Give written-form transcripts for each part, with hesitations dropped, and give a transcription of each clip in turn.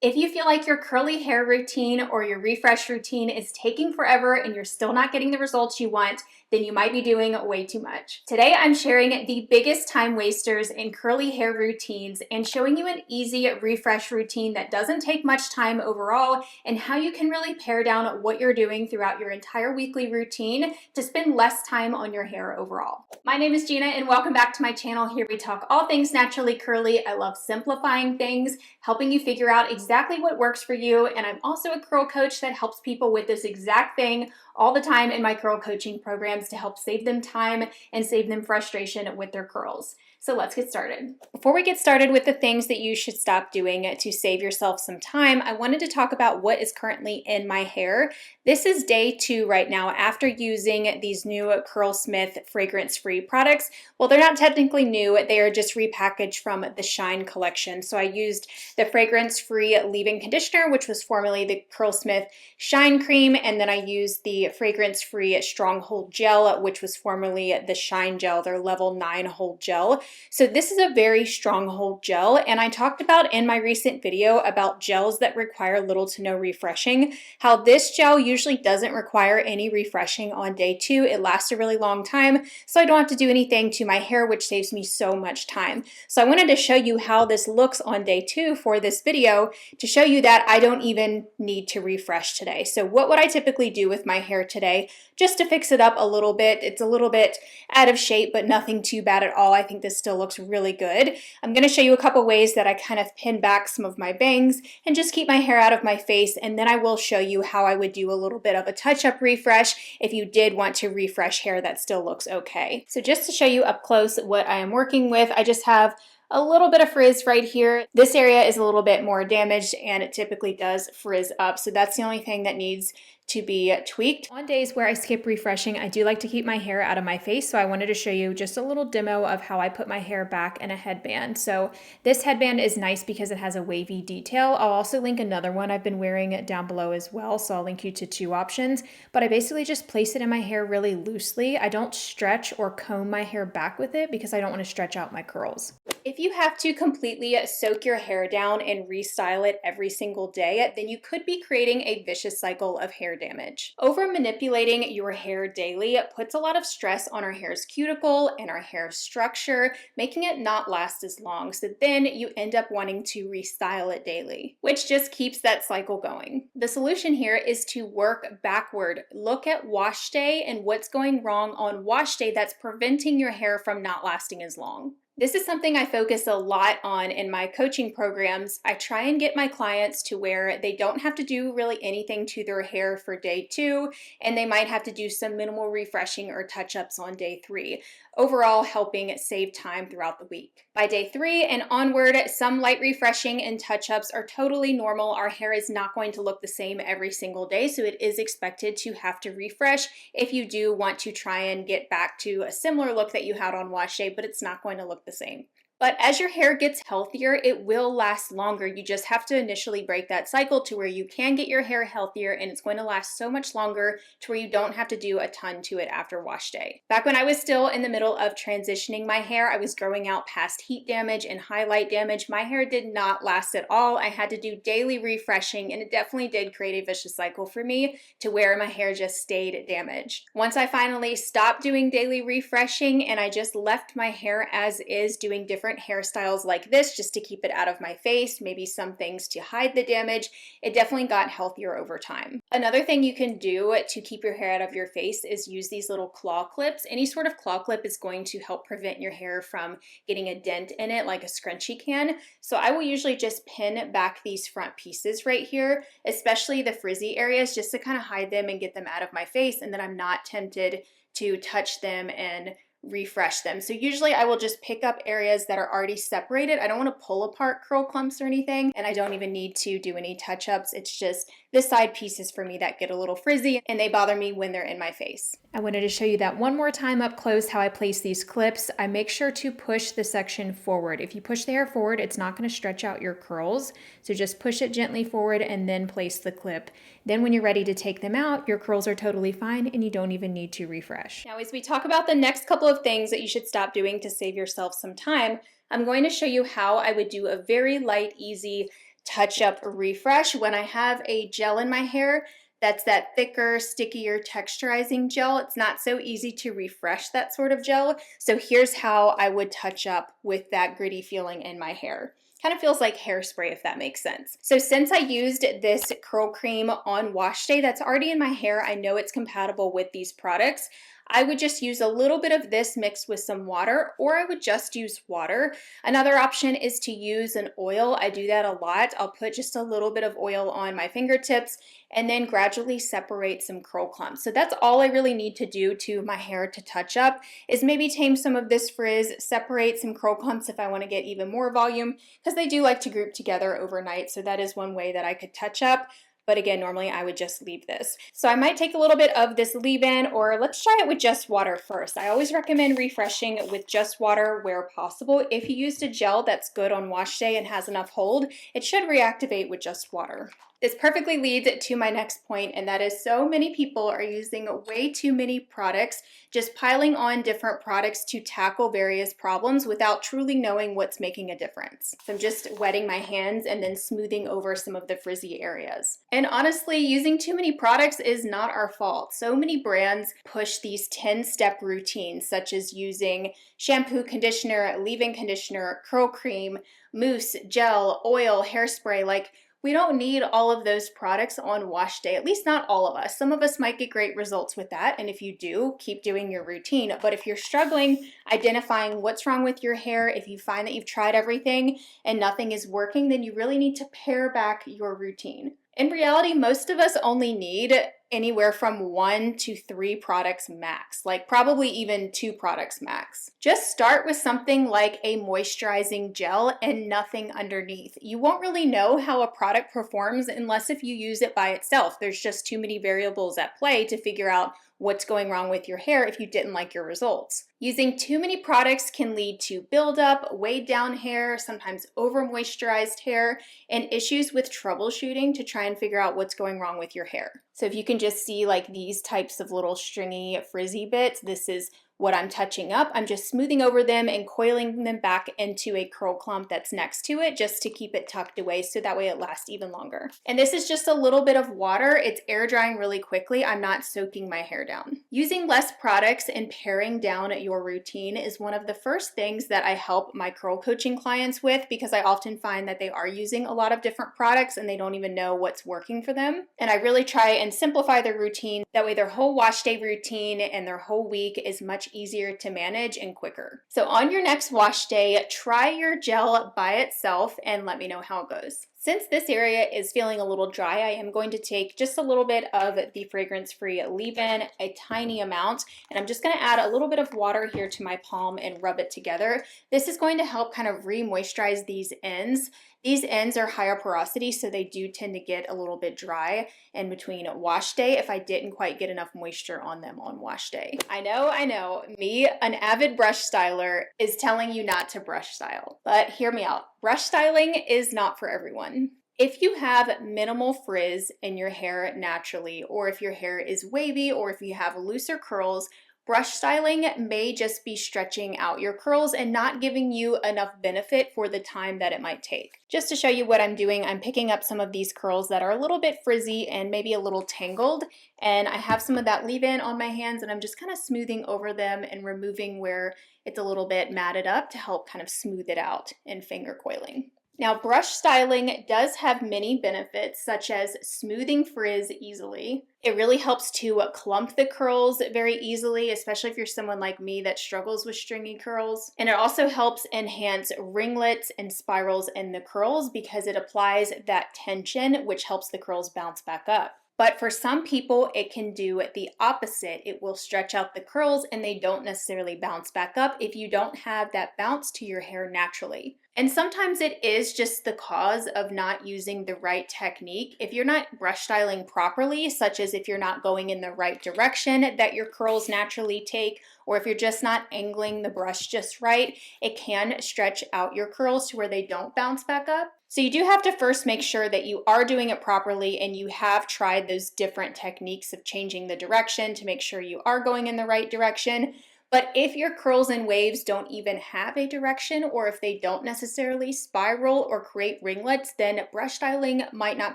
If you feel like your curly hair routine or your refresh routine is taking forever and you're still not getting the results you want, then you might be doing way too much. Today, I'm sharing the biggest time wasters in curly hair routines and showing you an easy refresh routine that doesn't take much time overall and how you can really pare down what you're doing throughout your entire weekly routine to spend less time on your hair overall. My name is Gina and welcome back to my channel. Here we talk all things naturally curly. I love simplifying things, helping you figure out exactly what works for you, and I'm also a curl coach that helps people with this exact thing all the time in my curl coaching programs to help save them time and save them frustration with their curls. So let's get started. Before we get started with the things that you should stop doing to save yourself some time, I wanted to talk about what is currently in my hair. This is day 2 right now after using these new Curlsmith fragrance-free products. Well, they're not technically new, they are just repackaged from the Shine collection. So I used the fragrance-free leave-in conditioner, which was formerly the Curlsmith Shine Cream, and then I used the fragrance-free Stronghold Gel, which was formerly the Shine Gel, their level 9 hold gel. So this is a very strong hold gel, and I talked about in my recent video about gels that require little to no refreshing, how this gel usually doesn't require any refreshing on day 2. It lasts a really long time, so I don't have to do anything to my hair, which saves me so much time. So I wanted to show you how this looks on day 2 for this video to show you that I don't even need to refresh today. So what would I typically do with my hair today just to fix it up a little bit? It's a little bit out of shape, but nothing too bad at all. I think this still looks really good. I'm going to show you a couple ways that I kind of pin back some of my bangs and just keep my hair out of my face, and then I will show you how I would do a little bit of a touch-up refresh if you did want to refresh hair that still looks okay. So just to show you up close what I am working with, I just have a little bit of frizz right here. This area is a little bit more damaged and it typically does frizz up, so that's the only thing that needs to be tweaked. On days where I skip refreshing, I do like to keep my hair out of my face, so I wanted to show you just a little demo of how I put my hair back in a headband. So this headband is nice because it has a wavy detail. I'll also link another one I've been wearing down below as well, so I'll link you to 2 options, but I basically just place it in my hair really loosely. I don't stretch or comb my hair back with it because I don't want to stretch out my curls. If you have to completely soak your hair down and restyle it every single day, then you could be creating a vicious cycle of hair damage. Over manipulating your hair daily puts a lot of stress on our hair's cuticle and our hair structure, making it not last as long. So then you end up wanting to restyle it daily, which just keeps that cycle going. The solution here is to work backward. Look at wash day and what's going wrong on wash day that's preventing your hair from not lasting as long. This is something I focus a lot on in my coaching programs. I try and get my clients to where they don't have to do really anything to their hair for day 2, and they might have to do some minimal refreshing or touch-ups on day 3, overall helping save time throughout the week. By day 3 and onward, some light refreshing and touch-ups are totally normal. Our hair is not going to look the same every single day, so it is expected to have to refresh if you do want to try and get back to a similar look that you had on wash day, but it's not going to look the same. But as your hair gets healthier, it will last longer. You just have to initially break that cycle to where you can get your hair healthier, and it's going to last so much longer to where you don't have to do a ton to it after wash day. Back when I was still in the middle of transitioning my hair, I was growing out past heat damage and highlight damage. My hair did not last at all. I had to do daily refreshing, and it definitely did create a vicious cycle for me to where my hair just stayed damaged. Once I finally stopped doing daily refreshing and I just left my hair as is, doing different hairstyles like this just to keep it out of my face, maybe some things to hide the damage, it definitely got healthier over time. Another thing you can do to keep your hair out of your face is use these little claw clips. Any sort of claw clip is going to help prevent your hair from getting a dent in it like a scrunchie can. So I will usually just pin back these front pieces right here, especially the frizzy areas, just to kind of hide them and get them out of my face, and then I'm not tempted to touch them and refresh them. So usually I will just pick up areas that are already separated. I don't want to pull apart curl clumps or anything, and I don't even need to do any touch-ups. It's just the side pieces for me that get a little frizzy and they bother me when they're in my face. I wanted to show you that one more time up close, how I place these clips. I make sure to push the section forward. If you push the hair forward, it's not going to stretch out your curls. So just push it gently forward and then place the clip. Then when you're ready to take them out, your curls are totally fine and you don't even need to refresh. Now, as we talk about the next couple of things that you should stop doing to save yourself some time, I'm going to show you how I would do a very light, easy touch-up refresh when I have a gel in my hair that's that thicker, stickier, texturizing gel. It's not so easy to refresh that sort of gel. So here's how I would touch up with that gritty feeling in my hair. Kind of feels like hairspray, if that makes sense. So since I used this curl cream on wash day that's already in my hair, I know it's compatible with these products. I would just use a little bit of this mixed with some water, or I would just use water. Another option is to use an oil. I do that a lot. I'll put just a little bit of oil on my fingertips and then gradually separate some curl clumps. So that's all I really need to do to my hair to touch up, is maybe tame some of this frizz, separate some curl clumps if I want to get even more volume, because they do like to group together overnight. So that is one way that I could touch up. But again, normally I would just leave this. So I might take a little bit of this leave-in, or let's try it with just water first. I always recommend refreshing with just water where possible. If you used a gel that's good on wash day and has enough hold, it should reactivate with just water. This perfectly leads to my next point, and that is so many people are using way too many products, just piling on different products to tackle various problems without truly knowing what's making a difference. So I'm just wetting my hands and then smoothing over some of the frizzy areas. And honestly, using too many products is not our fault. So many brands push these 10-step routines, such as using shampoo, conditioner, leave-in conditioner, curl cream, mousse, gel, oil, hairspray. Like, we don't need all of those products on wash day, at least not all of us. Some of us might get great results with that, and if you do, keep doing your routine. But if you're struggling identifying what's wrong with your hair, if you find that you've tried everything and nothing is working, then you really need to pare back your routine. In reality, most of us only need anywhere from 1 to 3 products max, like probably even 2 products max. Just start with something like a moisturizing gel and nothing underneath. You won't really know how a product performs unless if you use it by itself. There's just too many variables at play to figure out what's going wrong with your hair if you didn't like your results. Using too many products can lead to buildup, weighed down hair, sometimes over moisturized hair, and issues with troubleshooting to try and figure out what's going wrong with your hair. So if you can just see like these types of little stringy frizzy bits, this is what I'm touching up. I'm just smoothing over them and coiling them back into a curl clump that's next to it just to keep it tucked away so that way it lasts even longer. And this is just a little bit of water. It's air drying really quickly. I'm not soaking my hair down. Using less products and paring down your routine is one of the first things that I help my curl coaching clients with, because I often find that they are using a lot of different products and they don't even know what's working for them. And I really try and simplify their routine. That way their whole wash day routine and their whole week is much easier to manage and quicker. So on your next wash day, try your gel by itself and let me know how it goes. Since this area is feeling a little dry, I am going to take just a little bit of the fragrance-free leave-in, a tiny amount, and I'm just going to add a little bit of water here to my palm and rub it together. This is going to help kind of re-moisturize these ends. These ends are higher porosity, so they do tend to get a little bit dry in between wash day if I didn't quite get enough moisture on them on wash day. I know, me, an avid brush styler, is telling you not to brush style, but hear me out. Brush styling is not for everyone. If you have minimal frizz in your hair naturally, or if your hair is wavy, or if you have looser curls, brush styling may just be stretching out your curls and not giving you enough benefit for the time that it might take. Just to show you what I'm doing, I'm picking up some of these curls that are a little bit frizzy and maybe a little tangled, and I have some of that leave-in on my hands, and I'm just kind of smoothing over them and removing where it's a little bit matted up to help kind of smooth it out in finger coiling. Now, brush styling does have many benefits, such as smoothing frizz easily. It really helps to clump the curls very easily, especially if you're someone like me that struggles with stringy curls. And it also helps enhance ringlets and spirals in the curls because it applies that tension, which helps the curls bounce back up. But for some people, it can do the opposite. It will stretch out the curls and they don't necessarily bounce back up if you don't have that bounce to your hair naturally. And sometimes it is just the cause of not using the right technique. If you're not brush styling properly, such as if you're not going in the right direction that your curls naturally take, or if you're just not angling the brush just right, it can stretch out your curls to where they don't bounce back up. So you do have to first make sure that you are doing it properly and you have tried those different techniques of changing the direction to make sure you are going in the right direction. But if your curls and waves don't even have a direction, or if they don't necessarily spiral or create ringlets, then brush styling might not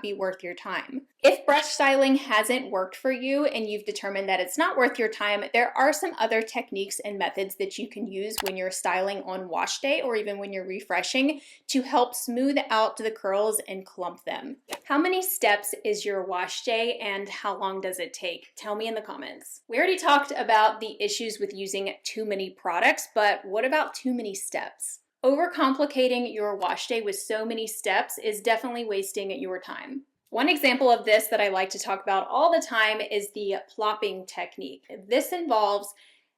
be worth your time. If brush styling hasn't worked for you and you've determined that it's not worth your time, there are some other techniques and methods that you can use when you're styling on wash day or even when you're refreshing to help smooth out the curls and clump them. How many steps is your wash day and how long does it take? Tell me in the comments. We already talked about the issues with using too many products, but what about too many steps? Overcomplicating your wash day with so many steps is definitely wasting your time. One example of this that I like to talk about all the time is the plopping technique. This involves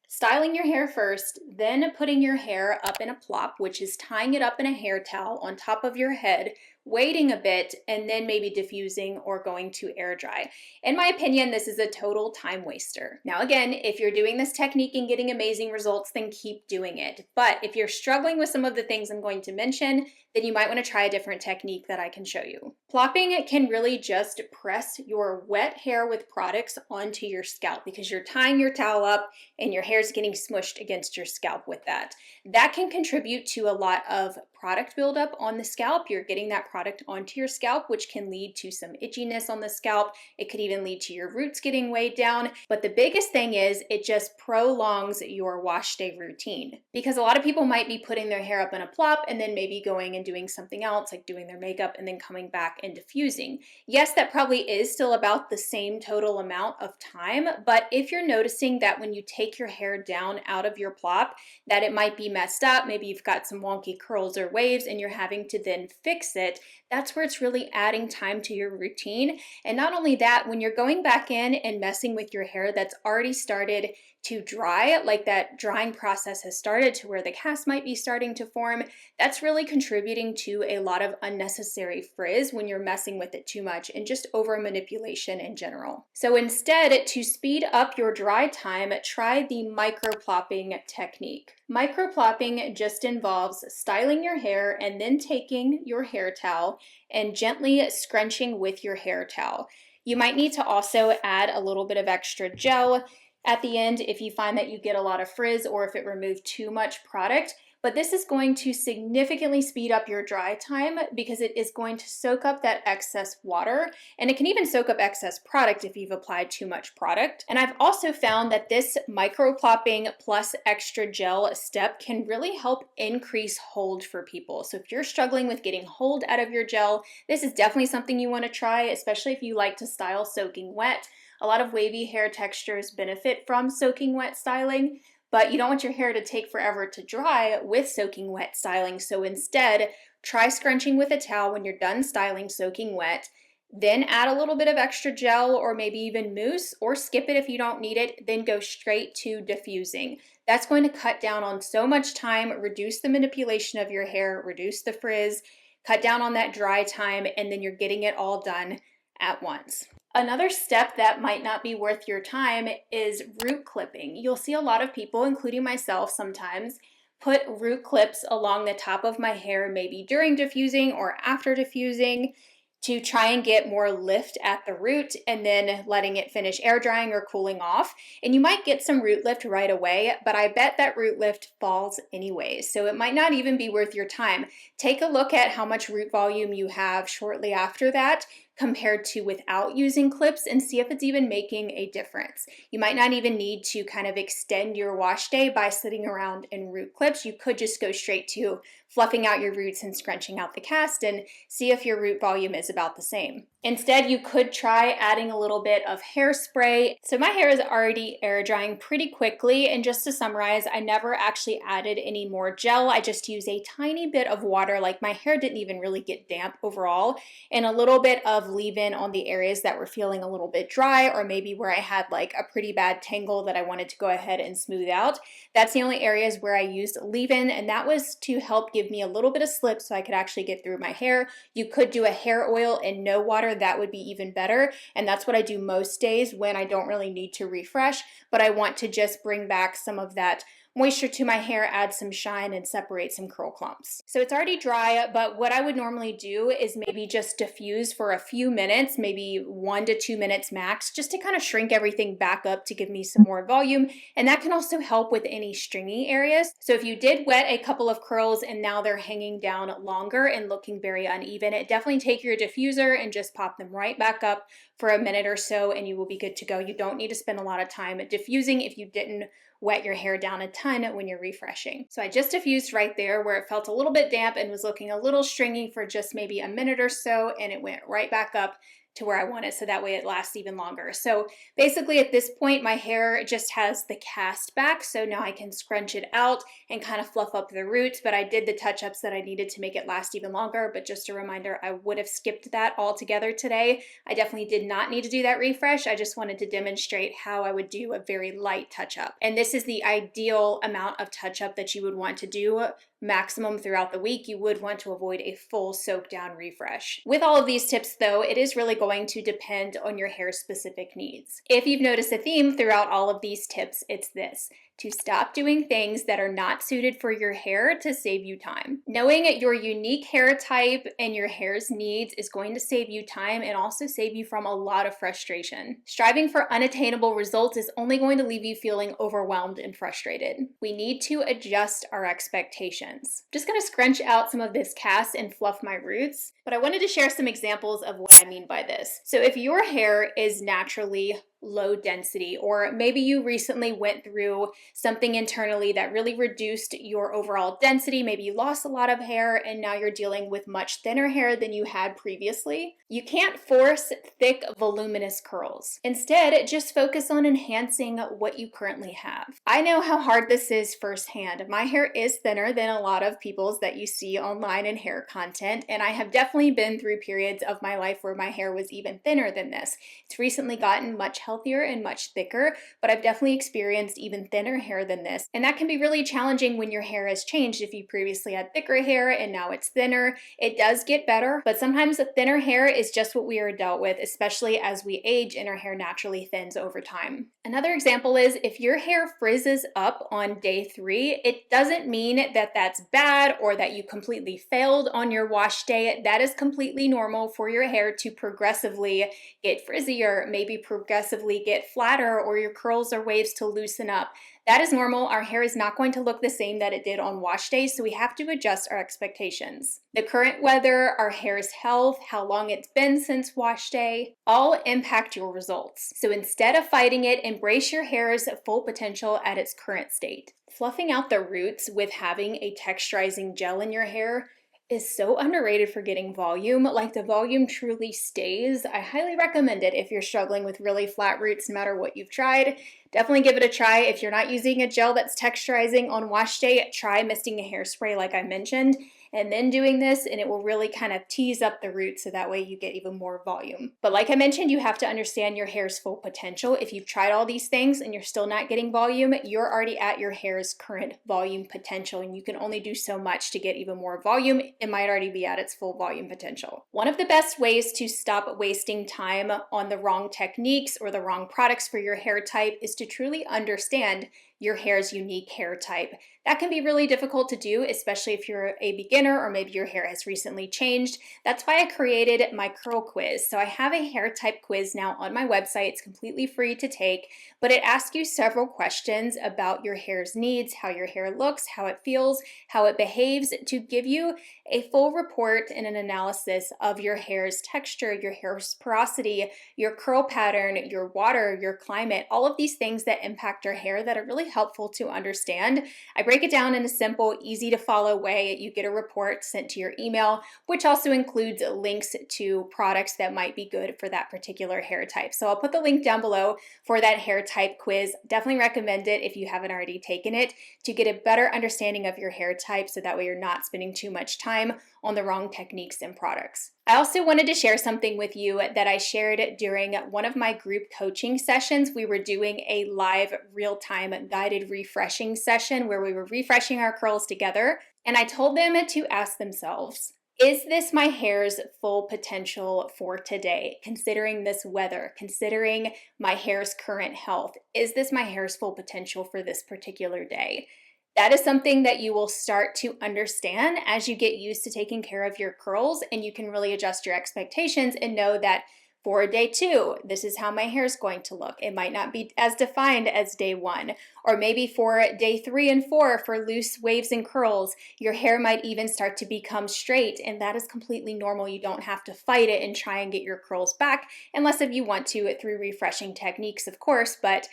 styling your hair first, then putting your hair up in a plop, which is tying it up in a hair towel on top of your head, waiting a bit, and then maybe diffusing or going to air dry. In my opinion, this is a total time waster. Now again, if you're doing this technique and getting amazing results, then keep doing it. But if you're struggling with some of the things I'm going to mention, then you might want to try a different technique that I can show you. Plopping can really just press your wet hair with products onto your scalp because you're tying your towel up and your hair is getting smushed against your scalp with that. That can contribute to a lot of product buildup on the scalp. You're getting that product onto your scalp, which can lead to some itchiness on the scalp. It could even lead to your roots getting weighed down. But the biggest thing is it just prolongs your wash day routine because a lot of people might be putting their hair up in a plop and then maybe going and doing something else like doing their makeup and then coming back and diffusing. Yes, that probably is still about the same total amount of time, but if you're noticing that when you take your hair down out of your plop that it might be messed up, maybe you've got some wonky curls or waves and you're having to then fix it, that's where it's really adding time to your routine. And not only that, when you're going back in and messing with your hair that's already started to dry, like that drying process has started to where the cast might be starting to form, that's really contributing to a lot of unnecessary frizz when you're messing with it too much and just over manipulation in general. So instead, to speed up your dry time, try the micro plopping technique. Micro plopping just involves styling your hair and then taking your hair towel and gently scrunching with your hair towel. You might need to also add a little bit of extra gel at the end if you find that you get a lot of frizz or if it removed too much product. But this is going to significantly speed up your dry time because it is going to soak up that excess water, and it can even soak up excess product if you've applied too much product. And I've also found that this micro plopping plus extra gel step can really help increase hold for people. So if you're struggling with getting hold out of your gel, this is definitely something you want to try, especially if you like to style soaking wet. A lot of wavy hair textures benefit from soaking wet styling, but you don't want your hair to take forever to dry with soaking wet styling. So instead, try scrunching with a towel when you're done styling soaking wet, then add a little bit of extra gel or maybe even mousse, or skip it if you don't need it, then go straight to diffusing. That's going to cut down on so much time, reduce the manipulation of your hair, reduce the frizz, cut down on that dry time, and then you're getting it all done at once. Another step that might not be worth your time is root clipping. You'll see a lot of people, including myself sometimes, put root clips along the top of my hair, maybe during diffusing or after diffusing, to try and get more lift at the root and then letting it finish air drying or cooling off. And you might get some root lift right away, but I bet that root lift falls anyways. So it might not even be worth your time. Take a look at how much root volume you have shortly after that compared to without using clips and see if it's even making a difference. You might not even need to kind of extend your wash day by sitting around in root clips. You could just go straight to fluffing out your roots and scrunching out the cast and see if your root volume is about the same. Instead, you could try adding a little bit of hairspray. So my hair is already air drying pretty quickly, and just to summarize, I never actually added any more gel. I just used a tiny bit of water, like my hair didn't even really get damp overall, and a little bit of leave-in on the areas that were feeling a little bit dry or maybe where I had like a pretty bad tangle that I wanted to go ahead and smooth out. That's the only areas where I used leave-in, and that was to help give me a little bit of slip so I could actually get through my hair. You could do a hair oil and no water, that would be even better, and that's what I do most days when I don't really need to refresh, but I want to just bring back some of that moisture to my hair, add some shine, and separate some curl clumps. So it's already dry, but what I would normally do is maybe just diffuse for a few minutes, maybe 1 to 2 minutes max, just to kind of shrink everything back up to give me some more volume. And that can also help with any stringy areas. So if you did wet a couple of curls and now they're hanging down longer and looking very uneven, definitely take your diffuser and just pop them right back up for a minute or so and you will be good to go. You don't need to spend a lot of time diffusing if you didn't wet your hair down a ton when you're refreshing. So I just diffused right there where it felt a little bit damp and was looking a little stringy for just maybe a minute or so, and it went right back up to where I want it, so that way it lasts even longer. So basically at this point, my hair just has the cast back, so now I can scrunch it out and kind of fluff up the roots, but I did the touch-ups that I needed to make it last even longer. But just a reminder, I would have skipped that altogether today. I definitely did not need to do that refresh. I just wanted to demonstrate how I would do a very light touch-up. And this is the ideal amount of touch-up that you would want to do maximum throughout the week. You would want to avoid a full soak down refresh. With all of these tips though, it is really going to depend on your hair's specific needs. If you've noticed a theme throughout all of these tips, it's this: to stop doing things that are not suited for your hair to save you time. Knowing your unique hair type and your hair's needs is going to save you time and also save you from a lot of frustration. Striving for unattainable results is only going to leave you feeling overwhelmed and frustrated. We need to adjust our expectations. I'm just going to scrunch out some of this cast and fluff my roots, but I wanted to share some examples of what I mean by this. So if your hair is naturally low density, or maybe you recently went through something internally that really reduced your overall density, maybe you lost a lot of hair and now you're dealing with much thinner hair than you had previously, you can't force thick, voluminous curls. Instead, just focus on enhancing what you currently have. I know how hard this is firsthand. My hair is thinner than a lot of people's that you see online in hair content, and I have definitely been through periods of my life where my hair was even thinner than this. It's recently gotten much healthier and much thicker, but I've definitely experienced even thinner hair than this. And that can be really challenging when your hair has changed. If you previously had thicker hair and now it's thinner, it does get better, but sometimes the thinner hair is just what we are dealt with, especially as we age and our hair naturally thins over time. Another example is if your hair frizzes up on day 3, it doesn't mean that that's bad or that you completely failed on your wash day. That is completely normal for your hair to progressively get frizzier, maybe progressively get flatter, or your curls or waves to loosen up. That is normal. Our hair is not going to look the same that it did on wash day, so we have to adjust our expectations. The current weather, our hair's health, how long it's been since wash day, all impact your results. So instead of fighting it, embrace your hair's full potential at its current state. Fluffing out the roots with having a texturizing gel in your hair is so underrated for getting volume. Like, the volume truly stays. I highly recommend it if you're struggling with really flat roots, no matter what you've tried. Definitely give it a try. If you're not using a gel that's texturizing on wash day, try misting a hairspray like I mentioned, and then doing this, and it will really kind of tease up the roots so that way you get even more volume. But like I mentioned, you have to understand your hair's full potential. If you've tried all these things and you're still not getting volume, you're already at your hair's current volume potential, and you can only do so much to get even more volume. It might already be at its full volume potential. One of the best ways to stop wasting time on the wrong techniques or the wrong products for your hair type is to truly understand your hair's unique hair type. That can be really difficult to do, especially if you're a beginner or maybe your hair has recently changed. That's why I created my curl quiz. So I have a hair type quiz now on my website. It's completely free to take, but it asks you several questions about your hair's needs, how your hair looks, how it feels, how it behaves, to give you a full report and an analysis of your hair's texture, your hair's porosity, your curl pattern, your water, your climate, all of these things that impact your hair that are really helpful to understand. I break it down in a simple, easy to follow way. You get a report sent to your email, which also includes links to products that might be good for that particular hair type. So I'll put the link down below for that hair type quiz. Definitely recommend it if you haven't already taken it, to get a better understanding of your hair type, so that way you're not spending too much time on the wrong techniques and products. I also wanted to share something with you that I shared during one of my group coaching sessions. We were doing a live real-time guided refreshing session where we were refreshing our curls together. And I told them to ask themselves, is this my hair's full potential for today? Considering this weather, considering my hair's current health, is this my hair's full potential for this particular day? That is something that you will start to understand as you get used to taking care of your curls, and you can really adjust your expectations and know that for day 2, this is how my hair is going to look. It might not be as defined as day 1, or maybe for day 3 and 4 for loose waves and curls, your hair might even start to become straight, and that is completely normal. You don't have to fight it and try and get your curls back, unless if you want to through refreshing techniques, of course, but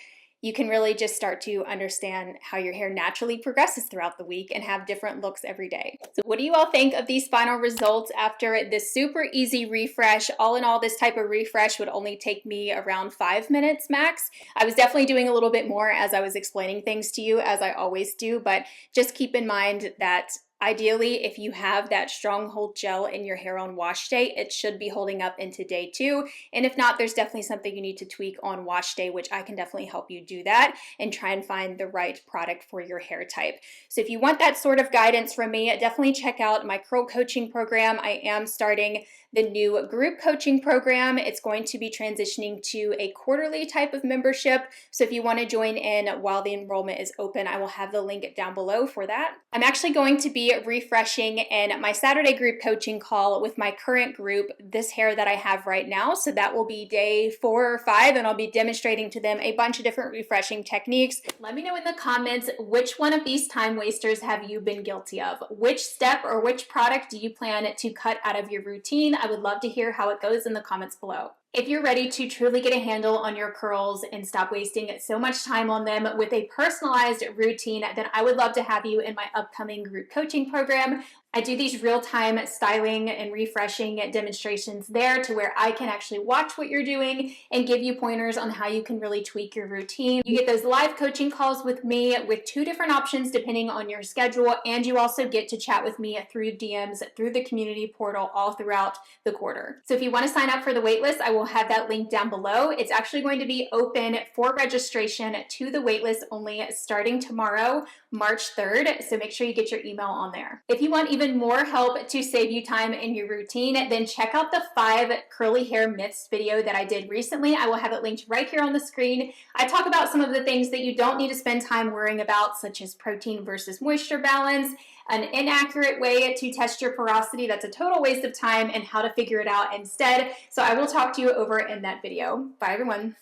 you can really just start to understand how your hair naturally progresses throughout the week and have different looks every day. So what do you all think of these final results after this super easy refresh? All in all, this type of refresh would only take me around 5 minutes max. I was definitely doing a little bit more as I was explaining things to you, as I always do, but just keep in mind that ideally, if you have that stronghold gel in your hair on wash day, it should be holding up into day 2. And if not, there's definitely something you need to tweak on wash day, which I can definitely help you do that and try and find the right product for your hair type. So if you want that sort of guidance from me, definitely check out my curl coaching program. I am starting the new group coaching program. It's going to be transitioning to a quarterly type of membership. So if you want to join in while the enrollment is open, I will have the link down below for that. I'm actually going to be refreshing in my Saturday group coaching call with my current group, this hair that I have right now. So that will be day 4 or 5, and I'll be demonstrating to them a bunch of different refreshing techniques. Let me know in the comments, which one of these time wasters have you been guilty of? Which step or which product do you plan to cut out of your routine? I would love to hear how it goes in the comments below. If you're ready to truly get a handle on your curls and stop wasting so much time on them with a personalized routine, then I would love to have you in my upcoming group coaching program. I do these real-time styling and refreshing demonstrations there to where I can actually watch what you're doing and give you pointers on how you can really tweak your routine. You get those live coaching calls with me with 2 different options depending on your schedule, and you also get to chat with me through DMs, through the community portal all throughout the quarter. So if you want to sign up for the waitlist, I will have that link down below. It's actually going to be open for registration to the waitlist only starting tomorrow, March 3rd, so make sure you get your email on there. If you want even more help to save you time in your routine, then check out the 5 curly hair myths video that I did recently. I will have it linked right here on the screen. I talk about some of the things that you don't need to spend time worrying about, such as protein versus moisture balance, an inaccurate way to test your porosity that's a total waste of time, and how to figure it out instead. So I will talk to you over in that video. Bye everyone.